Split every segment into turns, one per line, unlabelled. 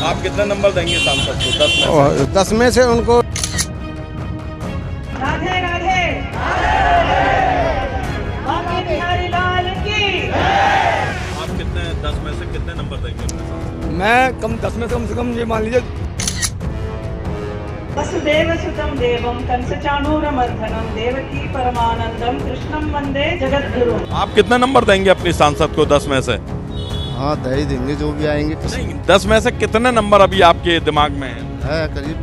आप कितने नंबर देंगे सांसद को?
10 में से उनको।
राधे राधे बाकी बिहारी लाल की।
आप कितने 10 में से कितने नंबर देंगे अपने सांसद?
मैं 10 में से कम ये मान लीजिए।
वसुदेव सुतं देवं कंसचाणूरमर्दनं देवकी परमानंदम कृष्णं वंदे जगद्गुरुम्।
आप कितने नंबर देंगे अपनी सांसद को 10 में से?
हाँ, दे ही देंगे जो भी आएंगे।
नहीं, 10 में से कितने नंबर अभी आपके दिमाग में है?
करीब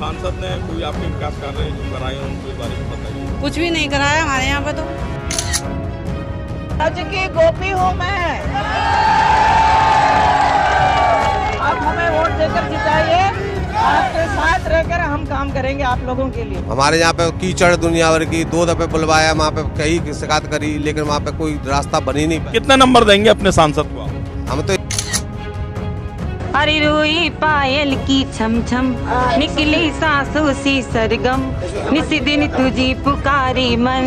सांसद ने कोई आपके विकास कार्य जो कराए हैं उनके बारे में बताइए।
कुछ भी नहीं कराया हमारे यहाँ पे तो।
राज्य की गोपी हूँ मैं, आप हमें वोट देकर जिताइए, आपके साथ रहकर हम काम करेंगे आप लोगों के लिए।
हमारे यहाँ पे कीचड़ दुनिया भर की, 2 दफे बुलवाया, वहाँ पे कई शिकायत करी, लेकिन वहाँ पे कोई रास्ता बन ही नहीं पाया।
कितने नंबर देंगे अपने सांसद को?
हम तो
हरी रुई पायल की छम छम निकली सांसों सी सरगम निसी दिन तुझी पुकारी मन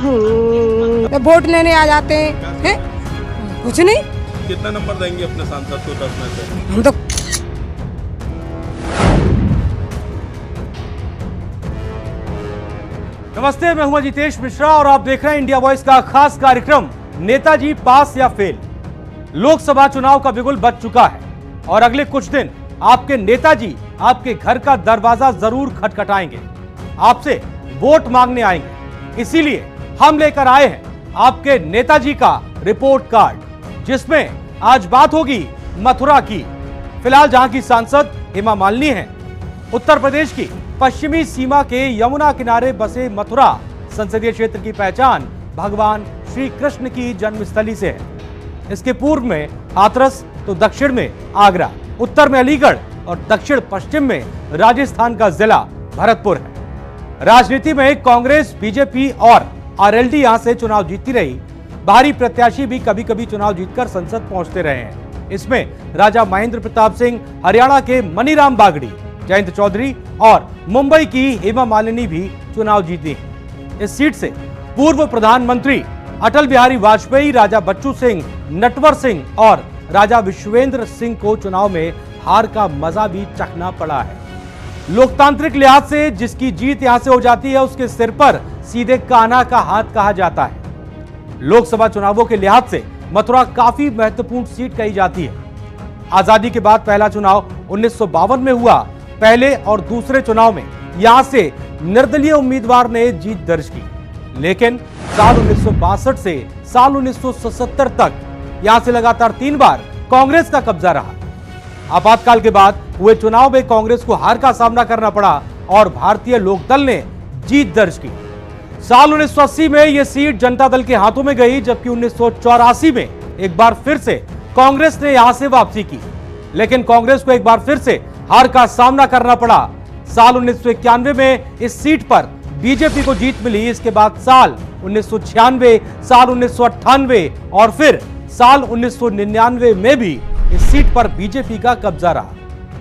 हूँ।
वोट लेने आ जाते हैं, कुछ नहीं।
कितने नंबर देंगे अपने सांसद को 10 में से?
हम तो
नमस्ते, मैं हूं जितेश मिश्रा और आप देख रहे हैं इंडिया वॉइस का खास कार्यक्रम नेताजी पास या फेल। लोकसभा चुनाव का बिगुल बज चुका है और अगले कुछ दिन आपके नेताजी आपके घर का दरवाजा जरूर खटखटाएंगे, आपसे वोट मांगने आएंगे। इसीलिए हम लेकर आए हैं आपके नेताजी का रिपोर्ट कार्ड, जिसमें आज बात होगी मथुरा की। फिलहाल जहां की सांसद हेमा मालिनी हैं, उत्तर प्रदेश की पश्चिमी सीमा के यमुना किनारे बसे मथुरा संसदीय क्षेत्र की पहचान भगवान श्री कृष्ण की जन्मस्थली से है। इसके पूर्व में हाथरस, तो दक्षिण में आगरा, उत्तर में अलीगढ़ और दक्षिण पश्चिम में राजस्थान का जिला भरतपुर है। राजनीति में कांग्रेस, बीजेपी और आरएलडी यहां से चुनाव जीतती रही। बाहरी प्रत्याशी भी कभी कभी चुनाव जीतकर संसद पहुंचते रहे हैं। इसमें राजा महेंद्र प्रताप सिंह, हरियाणा के मनीराम बागड़ी, जयंत चौधरी और मुंबई की हेमा मालिनी भी चुनाव जीती हैं। इस सीट से पूर्व प्रधानमंत्री अटल बिहारी वाजपेयी, राजा बच्चू सिंह, नटवर सिंह और राजा विश्वेंद्र सिंह को चुनाव में हार का मजा भी चखना पड़ा है। लोकतांत्रिक लिहाज से जिसकी जीत यहां से हो जाती है, उसके सिर पर सीधे कान्हा का हाथ कहा जाता है। लोकसभा चुनावों के लिहाज से मथुरा काफी महत्वपूर्ण सीट कही जाती है। आजादी के बाद पहला चुनाव 1952 में हुआ। पहले और दूसरे चुनाव में यहां से निर्दलीय उम्मीदवार ने जीत दर्ज की, लेकिन साल 1962 से साल 1977 तक यहां से लगातार 3 बार कांग्रेस का कब्जा रहा। आपातकाल के बाद हुए चुनाव में कांग्रेस को हार का सामना करना पड़ा और भारतीय लोकदल ने जीत दर्ज की। साल 1980 में यह सीट जनता दल के हाथों में गई, जबकि 1984 में एक बार फिर से कांग्रेस ने यहां से वापसी की, लेकिन कांग्रेस को एक बार फिर से हार का सामना करना पड़ा। साल 1991 में इस सीट पर बीजेपी को जीत मिली। इसके बाद साल 1996, साल 1998 और फिर साल 1999 में भी इस सीट पर बीजेपी का कब्जा रहा।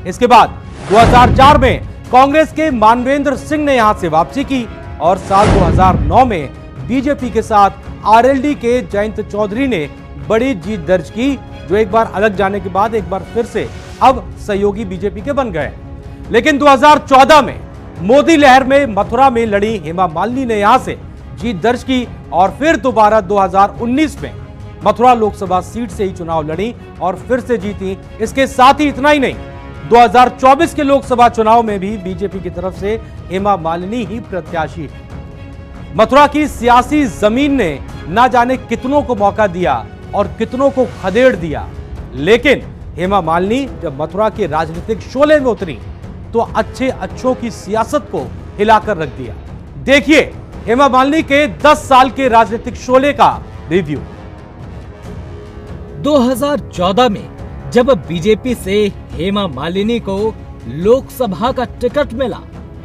इसके बाद 2004 में कांग्रेस के मानवेंद्र सिंह ने यहां से वापसी की और साल 2009 में बीजेपी के साथ आरएलडी के जयंत चौधरी ने बड़ी जीत दर्ज की, जो एक बार अलग जाने के बाद एक बार फिर से अब सहयोगी बीजेपी के बन गए। लेकिन 2014 में मोदी लहर में मथुरा में लड़ी हेमा मालिनी ने यहां से जीत दर्ज की और फिर दोबारा 2019 में मथुरा लोकसभा सीट से ही चुनाव लड़ी और फिर से जीती। इसके साथ ही इतना ही नहीं, 2024 के लोकसभा चुनाव में भी बीजेपी की तरफ से हेमा मालिनी ही प्रत्याशी है। मथुरा की सियासी जमीन ने ना जाने कितनों को मौका दिया और कितनों को खदेड़ दिया, लेकिन हेमा मालिनी जब मथुरा के राजनीतिक शोले में उतरी तो अच्छों की सियासत को हिलाकर रख दिया। देखिए हेमा मालिनी के 10 साल के राजनीतिक शोले का रिव्यू।
2014 में जब बीजेपी से हेमा मालिनी को लोकसभा का टिकट मिला,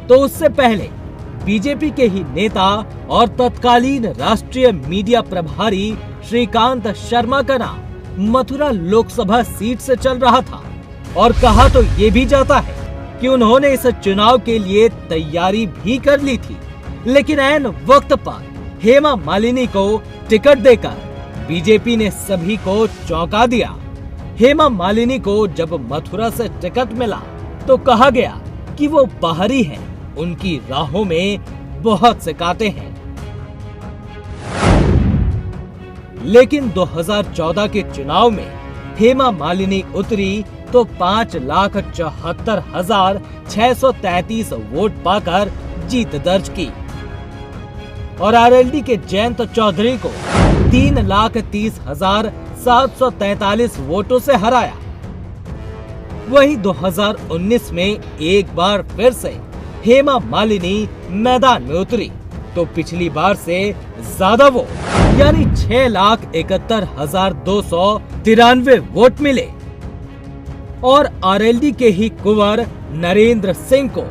तो उससे पहले बीजेपी के ही नेता और तत्कालीन राष्ट्रीय मीडिया प्रभारी श्रीकांत शर्मा का नाम मथुरा लोकसभा सीट से चल रहा था और कहा तो ये भी जाता है कि उन्होंने इस चुनाव के लिए तैयारी भी कर ली थी। लेकिन ऐन वक्त पर हेमा मालिनी को टिकट देकर बीजेपी ने सभी को चौंका दिया। हेमा मालिनी को जब मथुरा से टिकट मिला तो कहा गया कि वो बाहरी हैं, उनकी राहों में बहुत से कांटे हैं। लेकिन 2014 के चुनाव में हेमा मालिनी उतरी तो 5,74,633 वोट पाकर जीत दर्ज की और आरएलडी के जयंत चौधरी को 3,30,743 वोटों से हराया। वहीं 2019 में एक बार फिर से हेमा मालिनी मैदान में उतरी तो पिछली बार से ज्यादा वोट यानी 6,71,293 वोट मिले और आरएलडी के ही कुंवर नरेंद्र सिंह को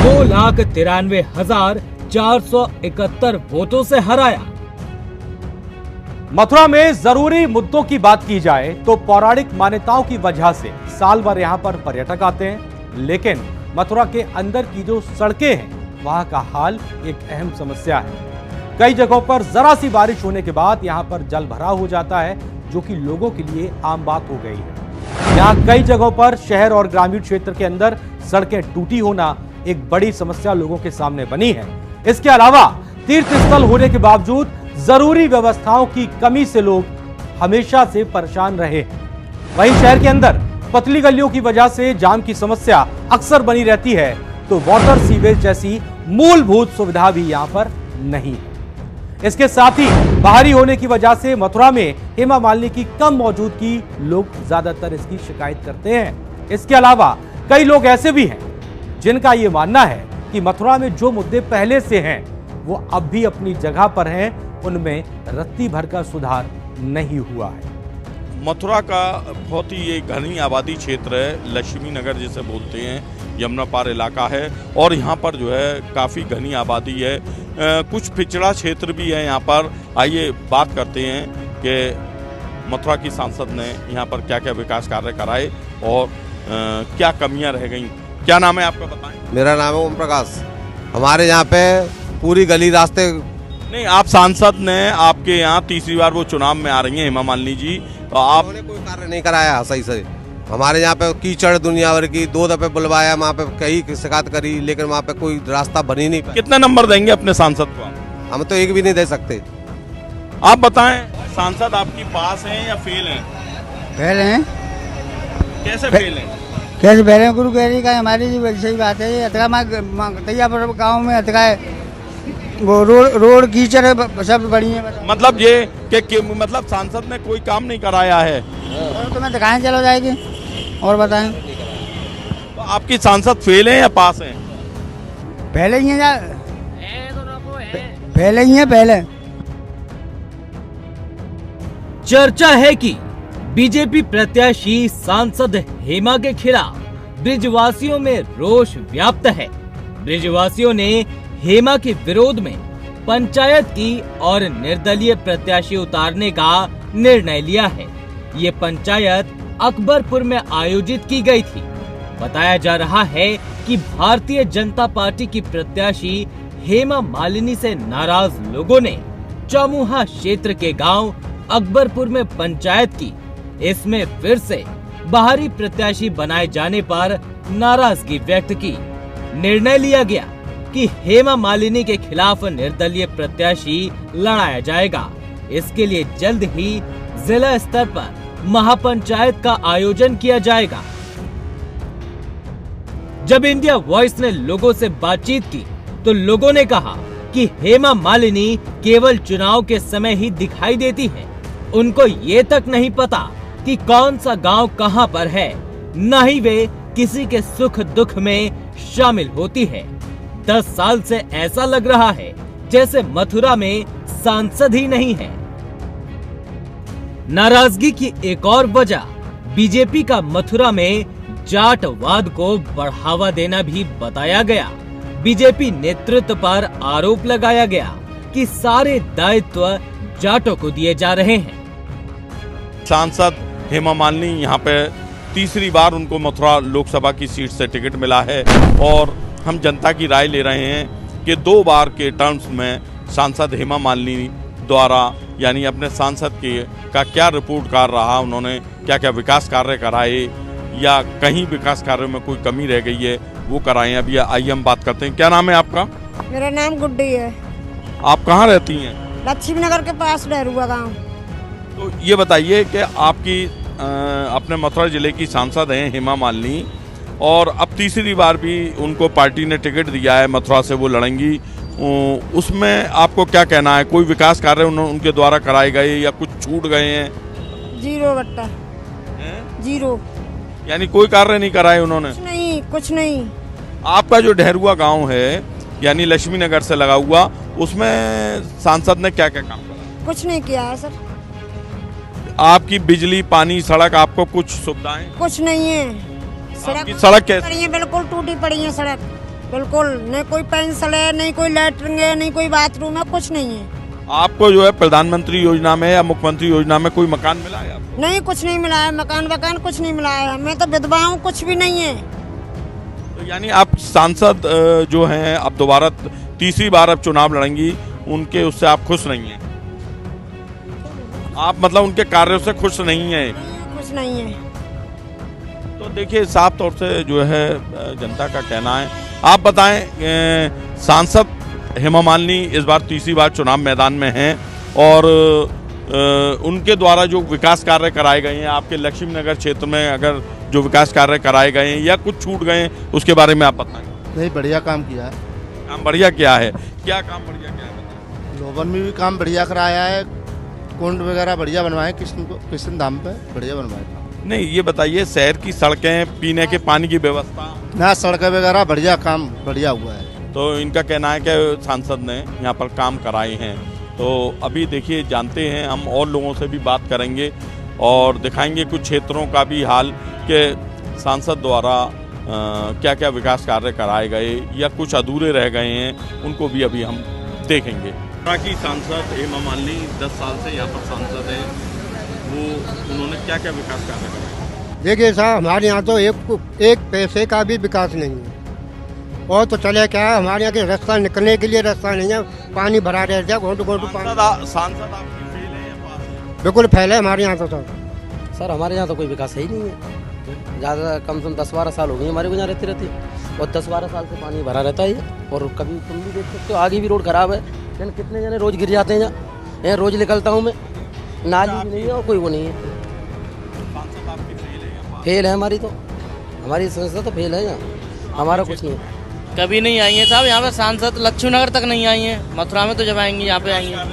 2,93,471 वोटों से हराया।
मथुरा में जरूरी मुद्दों की बात की जाए तो पौराणिक मान्यताओं की वजह से साल भर यहाँ पर पर्यटक आते हैं, लेकिन मथुरा के अंदर की जो सड़कें हैं वहां का हाल एक अहम समस्या है। कई जगहों पर जरा सी बारिश होने के बाद यहाँ पर जल भराव हो जाता है, जो कि लोगों के लिए आम बात हो गई है। यहाँ कई जगहों पर शहर और ग्रामीण क्षेत्र के अंदर सड़कें टूटी होना एक बड़ी समस्या लोगों के सामने बनी है। इसके अलावा तीर्थ स्थल होने के बावजूद जरूरी व्यवस्थाओं की कमी से लोग हमेशा से परेशान रहे हैं। वहीं शहर के अंदर पतली गलियों की वजह से जाम की समस्या अक्सर बनी रहती है, तो वाटर सीवेज जैसी मूलभूत सुविधा भी यहाँ पर नहीं है। इसके साथ ही बाहरी होने की वजह से मथुरा में हेमा मालिनी की कम मौजूदगी लोग ज्यादातर इसकी शिकायत करते हैं। इसके अलावा कई लोग ऐसे भी हैं जिनका ये मानना है कि मथुरा में जो मुद्दे पहले से हैं वो अब भी अपनी जगह पर हैं, उनमें रत्ती भर का सुधार नहीं हुआ है।
मथुरा का बहुत ही ये घनी आबादी क्षेत्र है, लक्ष्मी नगर जिसे बोलते हैं, यमुना पार इलाका है और यहाँ पर जो है काफ़ी घनी आबादी है। कुछ पिछड़ा क्षेत्र भी है यहाँ पर। आइए बात करते हैं कि मथुरा की सांसद ने यहाँ पर क्या क्या विकास कार्य कराए और क्या कमियाँ रह गई। क्या नाम है आपका, बताएं।
मेरा नाम है ओम प्रकाश। हमारे यहाँ पे पूरी गली रास्ते
नहीं, आप सांसद ने आपके यहाँ तीसरी बार वो चुनाव में आ रही हैं हेमा मालिनी जी, तो आपने
कोई कार्य नहीं कराया सही से। हमारे यहाँ पे कीचड़ दुनिया भर की, 2 दफे बुलवाया, वहाँ पे कई शिकायत करी, लेकिन वहाँ पे कोई रास्ता बनी नहीं।
कितने नंबर देंगे अपने सांसद को?
हम तो एक भी नहीं दे सकते।
आप बताएं, सांसद आपकी पास हैं या फेल हैं?
फेल हैं।
कैसे फेल हैं?
कैसे फेल हैं? गुरु गहरी का हमारी जी सही बात है। ये अतगा तैयापुर गाँव में अतगा है, वो रोड कीचड़ है, सब बड़ी है।
मतलब ये कि मतलब सांसद ने कोई काम नहीं कराया है?
तो मैं दिखाएं, चलो जाएगी और बताएं।
तो आपकी सांसद फेल हैं या पास हैं?
पहले ही हैं, पहले ही हैं, पहले।
चर्चा है कि बीजेपी प्रत्याशी सांसद हेमा के खिलाफ ब्रिजवासियों में रोष व्याप्त है। ब्रिजवासियों ने हेमा के विरोध में पंचायत की और निर्दलीय प्रत्याशी उतारने का निर्णय लिया है। ये पंचायत अकबरपुर में आयोजित की गई थी। बताया जा रहा है कि भारतीय जनता पार्टी की प्रत्याशी हेमा मालिनी से नाराज लोगों ने चौमुहा क्षेत्र के गांव अकबरपुर में पंचायत की। इसमें फिर से बाहरी प्रत्याशी बनाए जाने पर नाराजगी व्यक्त की। निर्णय लिया गया कि हेमा मालिनी के खिलाफ निर्दलीय प्रत्याशी लड़ाया जाएगा। इसके लिए जल्द ही जिला स्तर पर महापंचायत का आयोजन किया जाएगा। जब इंडिया वॉइस ने लोगों से बातचीत की तो लोगों ने कहा कि हेमा मालिनी केवल चुनाव के समय ही दिखाई देती है। उनको ये तक नहीं पता कि कौन सा गांव कहां पर है, न ही वे किसी के सुख दुख में शामिल होती है। 10 साल से ऐसा लग रहा है जैसे मथुरा में सांसद ही नहीं है। नाराजगी की एक और वजह बीजेपी का मथुरा में जाटवाद को बढ़ावा देना भी बताया गया। बीजेपी नेतृत्व पर आरोप लगाया गया कि सारे दायित्व जाटों को दिए जा रहे हैं।
सांसद हेमा मालिनी यहाँ पे तीसरी बार उनको मथुरा लोकसभा की सीट से टिकट मिला है और हम जनता की राय ले रहे हैं कि 2 बार के टर्म्स में सांसद हेमा मालिनी द्वारा यानी अपने सांसद का क्या रिपोर्ट कार्ड रहा, उन्होंने क्या क्या विकास कार्य कराए या कहीं विकास कार्य में कोई कमी रह गई है वो कराएं। अभी आइए हम बात करते हैं। क्या नाम है आपका?
मेरा नाम गुड्डी है।
आप कहाँ रहती हैं?
लक्ष्मी नगर के पास डहरुआ गाँव।
तो ये बताइए कि आपकी अपने मथुरा जिले की सांसद हैं हेमा मालिनी, और अब तीसरी बार भी उनको पार्टी ने टिकट दिया है, मथुरा से वो लड़ेंगी। उसमें आपको क्या कहना है? कोई विकास कार्य उनके द्वारा कराए गए या कुछ छूट गए हैं?
0 बट्टा 0,
यानी कोई कार्य नहीं कराए उन्होंने?
कुछ नहीं।
आपका जो डहरुआ गांव है यानी लक्ष्मी नगर से लगा हुआ, उसमें सांसद ने क्या क्या काम करा?
कुछ नहीं किया है सर।
आपकी बिजली, पानी, सड़क, आपको कुछ सुविधाएं?
कुछ नहीं है।
सड़क कैसी
पड़ी है? बिल्कुल टूटी पड़ी है सड़क, बिल्कुल नहीं कोई पेंसिल है, नहीं कोई लैट्रिन है, नहीं कोई बाथरूम है, कुछ नहीं है।
आपको जो है प्रधानमंत्री योजना में या मुख्यमंत्री योजना में कोई मकान मिला है आपको?
नहीं, कुछ नहीं मिला है। मकान कुछ नहीं मिला है। हमें तो विधवा हूँ, कुछ भी नहीं है।
तो यानी आप सांसद जो हैं अब दोबारा तीसरी बार अब चुनाव लड़ेंगी, उनके उससे आप खुश नहीं हैं? आप मतलब उनके कार्यों से खुश नहीं हैं?
कुछ नहीं है।
तो देखिए साफ तौर से जो है जनता का कहना है। आप बताएं, सांसद हेमा मालिनी इस बार तीसरी बार चुनाव मैदान में हैं और उनके द्वारा जो विकास कार्य कराए गए हैं आपके लक्ष्मी नगर क्षेत्र में, अगर जो विकास कार्य कराए गए हैं या कुछ छूट गए हैं उसके बारे में आप बताएं।
नहीं, बढ़िया काम किया है।
काम बढ़िया क्या है? क्या काम बढ़िया क्या है?
लोबन में भी काम बढ़िया कराया है, कुंड वगैरह बढ़िया बनवाए, कृष्ण धाम पे बढ़िया बनवाए।
नहीं, ये बताइए शहर की सड़कें, पीने के पानी की व्यवस्था,
ना सड़कें वगैरह बढ़िया काम बढ़िया हुआ है।
तो इनका कहना है कि सांसद ने यहाँ पर काम कराए हैं। तो अभी देखिए जानते हैं, हम और लोगों से भी बात करेंगे और दिखाएंगे कुछ क्षेत्रों का भी हाल कि सांसद द्वारा क्या क्या विकास कार्य कराए गए या कुछ अधूरे रह गए हैं, उनको भी अभी हम देखेंगे। की सांसद हेमा मालिनी 10 साल से यहाँ पर सांसद हैं, वो उन्होंने क्या क्या विकास कार्य कराए?
देखिए साहब, हमारे यहाँ तो एक पैसे का भी विकास नहीं है। और तो चले क्या है, हमारे यहाँ के रास्ता निकलने के लिए रास्ता नहीं है, पानी भरा रहता है, घोटू पानी।
सांसद आपकी फेल है या पास है?
बिल्कुल फेल है हमारे यहाँ तो
सर हमारे यहाँ तो कोई विकास है ही नहीं है। ज़्यादा कम से कम 10-12 साल हो गए हमारे को यहाँ रहती और 10-12 साल से पानी भरा रहता है। और कभी तुम भी देख सकते हो, आगे भी रोड खराब है, लेकिन कितने जने रोज गिर जाते हैं। यहाँ रोज निकलता हूँ मैं, नाली भी नहीं है और कोई वो नहीं है।
सांसद आपकी फेल है या पास?
फेल है हमारी, तो हमारी संस्था तो फेल है। यहाँ हमारा कुछ नहीं है।
कभी नहीं आई है साहब यहाँ पे सांसद, लक्ष्मी नगर तक नहीं आई है। मथुरा में तो जब आएंगी यहाँ पे आई है।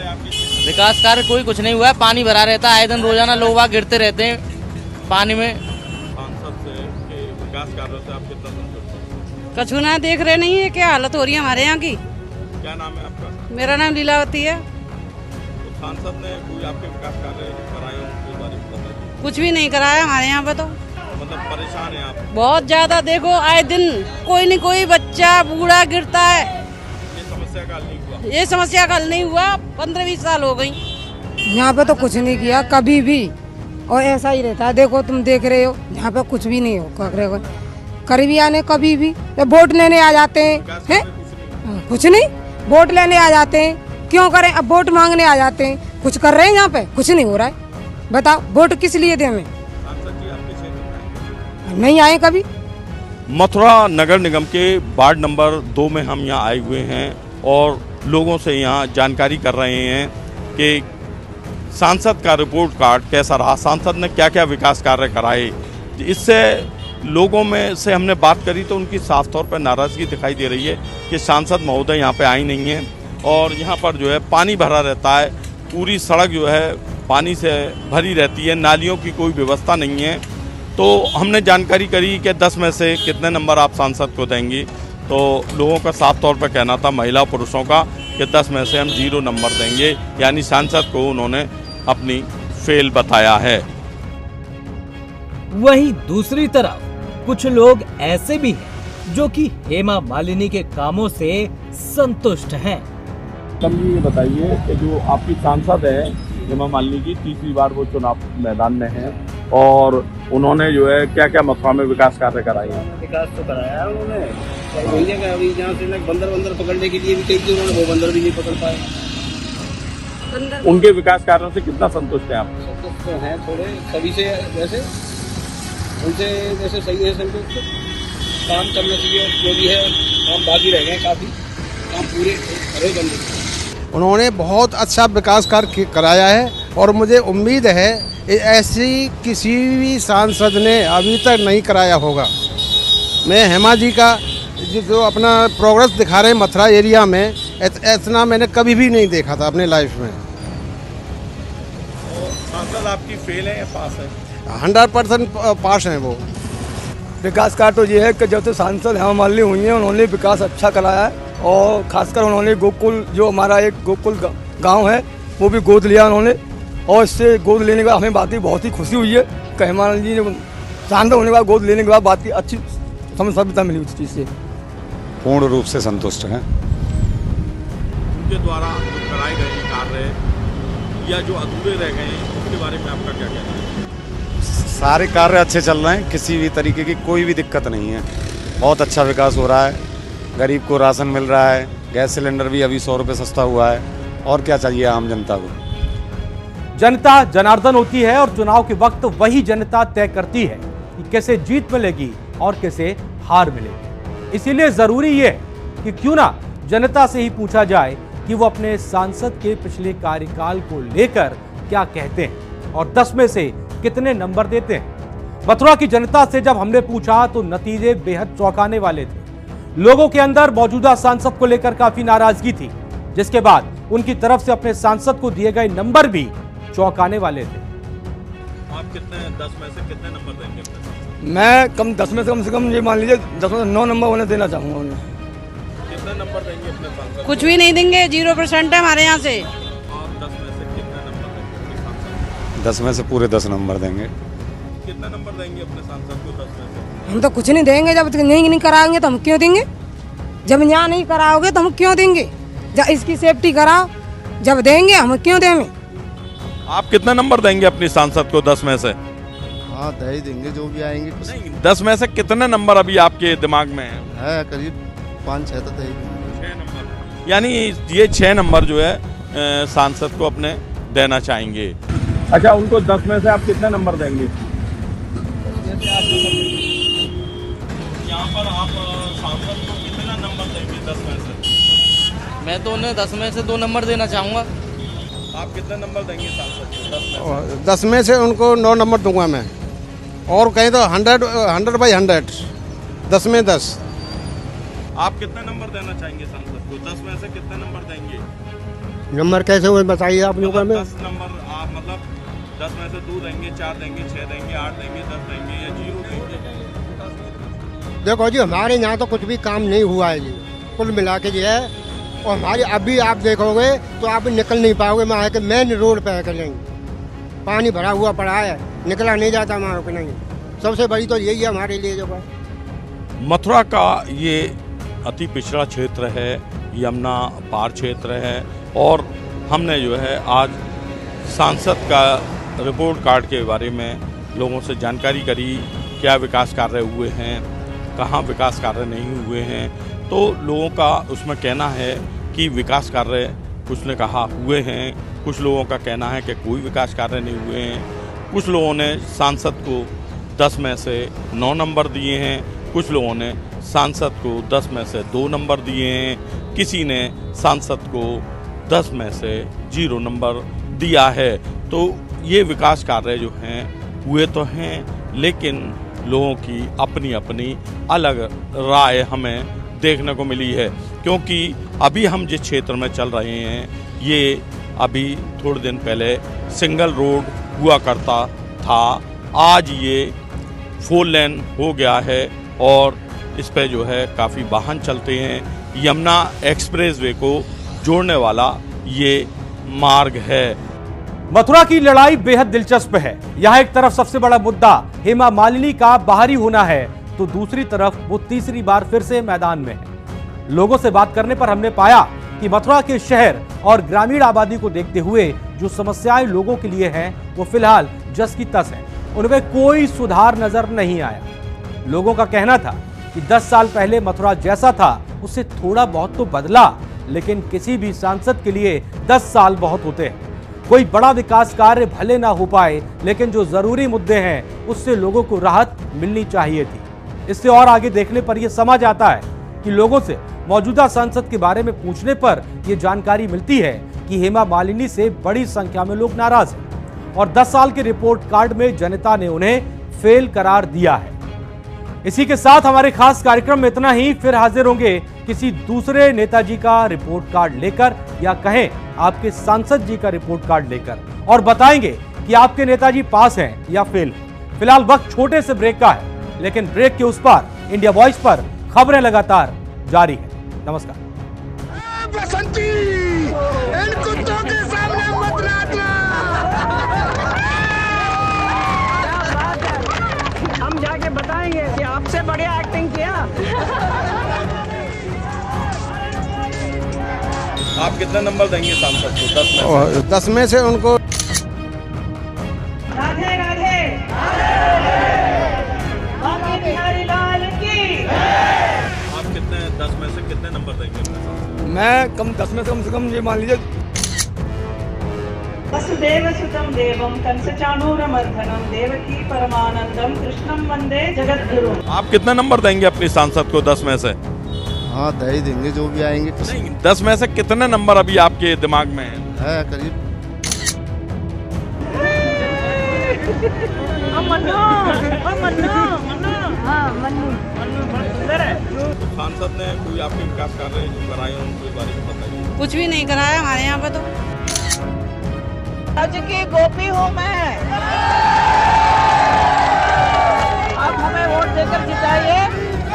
विकास कार्य कोई कुछ नहीं हुआ है, पानी भरा रहता है, आए दिन रोजाना लोग वहाँ गिरते रहते हैं पानी में।
सांसद से विकास कार्यों से आप कितना संतुष्ट?
कछु ना देख रहे नहीं है, क्या हालत हो रही है हमारे यहाँ की।
क्या नाम है आपका?
मेरा नाम लीलावती है।
तो सांसद ने कोई आपके विकास कार्य कराए उनके बारे में बताइए।
कुछ भी नहीं कराया हमारे यहाँ पे, तो
मतलब परेशान है आप?
बहुत ज्यादा। देखो आए दिन कोई न कोई बच्चा बूढ़ा गिरता है।
ये समस्या का हल नहीं हुआ?
ये समस्या का हल नहीं हुआ, 15-20 साल हो गई। यहाँ पे तो कुछ नहीं किया कभी भी, और ऐसा ही रहता है। देखो तुम देख रहे हो, यहाँ पे कुछ भी नहीं हो। करीबी आने कभी भी वोट लेने आ जाते हैं, कुछ नहीं। वोट लेने आ जाते हैं, क्यों करें? अब वोट मांगने आ जाते हैं, कुछ कर रहे हैं यहाँ पे? कुछ नहीं हो रहा है। बताओ वोट किस लिए दे? हमें नहीं आए कभी।
मथुरा नगर निगम के वार्ड नंबर 2 में हम यहाँ आए हुए हैं और लोगों से यहाँ जानकारी कर रहे हैं कि सांसद का रिपोर्ट कार्ड कैसा रहा, सांसद ने क्या क्या विकास कार्य कराए। इससे लोगों में से हमने बात करी तो उनकी साफ तौर पर नाराज़गी दिखाई दे रही है कि सांसद महोदय यहाँ पे आई नहीं हैं और यहाँ पर जो है पानी भरा रहता है, पूरी सड़क जो है पानी से भरी रहती है, नालियों की कोई व्यवस्था नहीं है। तो हमने जानकारी करी कि 10 में से कितने नंबर आप सांसद को देंगी, तो लोगों का साफ तौर पर कहना था, महिला पुरुषों का, कि 10 में से हम 0 नंबर देंगे, यानी सांसद को उन्होंने अपनी फेल बताया है।
वहीं दूसरी तरफ कुछ लोग ऐसे भी हैं जो कि हेमा मालिनी के कामों से संतुष्ट हैं।
तब ये बताइए कि जो आपकी सांसद है हेमा मालिनी की, तीसरी बार वो चुनाव मैदान में है और उन्होंने जो है क्या क्या मथुरा में विकास कार्य कराए हैं?
विकास तो कराया है उन्होंने, वही जगह अभी जहाँ से बंदर पकड़ने के लिए भी कई थी उन्होंने, वो बंदर भी नहीं पकड़ पाए।
उनके विकास कार्यों से कितना संतुष्ट हैं आप?
संतुष्ट तो हैं थोड़े, सभी से वैसे उनसे वैसे सही है संतुष्ट। काम करना चाहिए, जो भी है काम बाकी रह गए, काफ़ी काम पूरे खड़े बन गए।
उन्होंने बहुत अच्छा विकास कार्य कराया है और मुझे उम्मीद है ऐसी किसी भी सांसद ने अभी तक नहीं कराया होगा। मैं हेमा जी का जो अपना प्रोग्रेस दिखा रहे हैं मथुरा एरिया में, इतना मैंने कभी भी नहीं देखा था अपने लाइफ में।
सांसद आपकी फेल है या पास है?
100% पास हैं वो।
विकास कार्य तो ये है कि जब से सांसद हेमा मालिनी हुई हैं उन्होंने विकास अच्छा कराया है, और खासकर उन्होंने गोकुल, जो हमारा एक गोकुल गांव है, वो भी गोद लिया उन्होंने, और इससे गोद लेने के बाद हमें बात की बहुत ही खुशी हुई है कि हेमा मालिनी जी ने सांसद होने के बाद गोद लेने के बाद बात की अच्छी हमें सभ्यता मिली उस चीज़ से।
पूर्ण रूप से संतुष्ट हैं।
उनके द्वारा जो कराए गए कार्य या जो अधूरे रह गए हैं उसके बारे में आपका क्या कहना है?
सारे कार्य अच्छे चल रहे हैं, किसी भी तरीके की कोई भी दिक्कत नहीं है। बहुत अच्छा विकास हो रहा है, गरीब को राशन मिल रहा है, गैस सिलेंडर भी अभी 100 रुपये सस्ता हुआ है, और क्या चाहिए आम जनता को।
जनता जनार्दन होती है और चुनाव के वक्त वही जनता तय करती है कि कैसे जीत मिलेगी और कैसे हार मिलेगी। इसीलिए जरूरी ये कि क्यों ना जनता से ही पूछा जाए कि वो अपने सांसद के पिछले कार्यकाल को लेकर क्या कहते हैं और 10 में से कितने नंबर देते हैं। मथुरा की जनता से जब हमने पूछा तो नतीजे बेहद चौंकाने वाले थे। लोगों के अंदर मौजूदा सांसद को लेकर काफी नाराजगी थी, जिसके बाद उनकी तरफ से अपने सांसद को दिए गए नंबर भी चौंकाने वाले थे।
आप कितने 10 में से कितने नंबर देंगे अपने सांसद?
मैं 10 में से कम ये मान लीजिए 10 में से 9 नंबर उन्हें देना चाहूँगा उन्हें।
कितने नंबर देंगे अपने सांसद?
कुछ भी नहीं देंगे, 0% है हमारे यहाँ से।
और 10 में से कितने नंबर देंगे अपने सांसद?
10 में से पूरे 10 नंबर देंगे।
कितने नंबर देंगे अपने सांसद को 10 में से?
हम तो कुछ नहीं देंगे, जब तक नहीं कराएंगे तो हम क्यों देंगे? जब यहाँ नहीं कराओगे तो हम क्यों देंगे? जब इसकी सेफ्टी कराओ, जब देंगे हम क्यों देंगे?
आप कितने नंबर देंगे अपनी सांसद को 10 में से?
हाँ दे ही देंगे जो भी आएंगे।
नहीं, 10 में से कितने नंबर अभी आपके दिमाग में
है? करीब 5-6 तो दे ही देंगे।
6 नंबर, यानी ये 6 नंबर जो है सांसद को अपने देना चाहेंगे। अच्छा, उनको 10 में से आप कितने नंबर देंगे? यहाँ पर आप सांसद को कितना नंबर देंगे 10 में से?
मैं तो उन्हें 10 में से 2 नंबर देना चाहूँगा।
आप कितने नंबर देंगे सांसद को 10 में से?
10 में से उनको 9 नंबर दूंगा मैं, और कहीं तो 100/100, 10 में 10।
आप कितने नंबर देना चाहेंगे सांसद को? 10 में से कितने नंबर देंगे?
नंबर कैसे हुए बताइए आप लोगों में।
10 नंबर आप मतलब 10 में से 2 देंगे, 4 देंगे, 6 देंगे, 8 देंगे, 10 देंगे या 0 देंगे?
देखो जी, हमारे यहाँ तो कुछ भी काम नहीं हुआ है जी, कुल मिला के जो है। और हमारे अभी आप देखोगे तो आप निकल नहीं पाओगे। वहाँ के मेन रोड पे है, पानी भरा हुआ पड़ा है, निकला नहीं जाता वहाँ को नहीं। सबसे बड़ी तो यही है हमारे लिए जो है।
मथुरा का ये अति पिछड़ा क्षेत्र है, यमुना पार क्षेत्र है, और हमने जो है आज सांसद का रिपोर्ट कार्ड के बारे में लोगों से जानकारी करी, क्या विकास कार्य हुए हैं, कहाँ विकास कार्य नहीं हुए हैं। तो लोगों का उसमें कहना है कि विकास कार्य कुछ ने कहा हुए हैं, कुछ लोगों का कहना है कि कोई विकास कार्य नहीं हुए हैं। कुछ लोगों ने सांसद को 10 में से 9 नंबर दिए हैं, कुछ लोगों ने सांसद को 10 में से 2 नंबर दिए हैं, किसी ने सांसद को 10 में से 0 नंबर दिया है। तो ये विकास कार्य जो हैं हुए तो हैं, लेकिन लोगों की अपनी अपनी अलग राय हमें देखने को मिली है। क्योंकि अभी हम जिस क्षेत्र में चल रहे हैं, ये अभी थोड़े दिन पहले सिंगल रोड हुआ करता था, आज ये 4 लेन हो गया है और इस पे जो है काफ़ी वाहन चलते हैं। यमुना एक्सप्रेसवे को जोड़ने वाला ये मार्ग है।
मथुरा की लड़ाई बेहद दिलचस्प है। यहाँ एक तरफ सबसे बड़ा मुद्दा हेमा मालिनी का बाहरी होना है, तो दूसरी तरफ वो तीसरी बार फिर से मैदान में है। लोगों से बात करने पर हमने पाया कि मथुरा के शहर और ग्रामीण आबादी को देखते हुए जो समस्याएं लोगों के लिए हैं वो फिलहाल जस की तस है। उनमें कोई सुधार नजर नहीं आया। लोगों का कहना था कि 10 साल पहले मथुरा जैसा था उससे थोड़ा बहुत तो बदला, लेकिन किसी भी सांसद के लिए 10 साल बहुत होते हैं। कोई बड़ा विकास कार्य भले ना हो पाए, लेकिन जो जरूरी मुद्दे हैं उससे लोगों को राहत मिलनी चाहिए थी। इससे और आगे देखने पर यह समझ आता है कि लोगों से मौजूदा सांसद के बारे में पूछने पर यह जानकारी मिलती है कि हेमा मालिनी से बड़ी संख्या में लोग नाराज हैं और 10 साल के रिपोर्ट कार्ड में जनता ने उन्हें फेल करार दिया है। इसी के साथ हमारे खास कार्यक्रम में इतना ही। फिर हाजिर होंगे किसी दूसरे नेताजी का रिपोर्ट कार्ड लेकर, या कहें आपके सांसद जी का रिपोर्ट कार्ड लेकर, और बताएंगे कि आपके नेताजी पास हैं या फेल। फिलहाल वक्त छोटे से ब्रेक का है, लेकिन ब्रेक के उस पार इंडिया वॉइस पर खबरें लगातार जारी है। नमस्कार।
बसंती, इन कुत्तों के सामने मत नाचना।
हम जाके बताएंगे कि आपसे बढ़िया एक्टिंग किया।
आप कितना नंबर देंगे सांसद को?
10 में से उनको
राधे राधे, बाबा बिहारी लाल की।
आप कितने 10 में से कितने नंबर देंगे अपने सांसद?
मैं 10 में से कम ये मान लीजिए।
वसुदेव सुतं देवं कंसचाणूरमर्दनं देवकी परमानंदम कृष्णं वंदे जगद्गुरु।
आप कितना नंबर देंगे अपनी सांसद को 10 में से?
हाँ दे ही देंगे जो भी आएंगे।
नहीं, 10 में से कितने नंबर अभी आपके दिमाग में है
करीब।
सांसद ने कोई आपके विकास कार्य जो कराए हैं उनके बारे में बताइए।
कुछ भी नहीं कराया हमारे यहाँ पे तो।
आज की गोपी हूँ मैं, आप हमें वोट देकर जिताइए।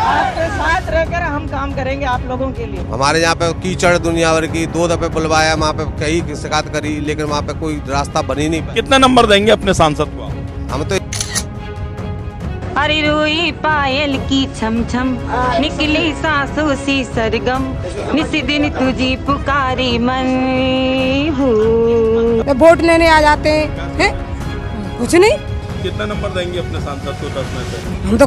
आपके साथ रहकर हम काम करेंगे आप लोगों के लिए।
हमारे यहाँ पे कीचड़ दुनिया भर की, 2 दफे बुलवाया, वहाँ पे कई शिकायत करी, लेकिन वहाँ पे कोई रास्ता बन ही नहीं पाया।
कितने नंबर देंगे अपने सांसद को?
हम तो
हरी रुई पायल की छम छम, निकली सांसों सी सरगम, निसी दिन तुझी पुकारी मन हो।
वोट लेने आ जाते हैं, कुछ नहीं।
कितना नंबर देंगे अपने सांसद को 10 में से?
हम तो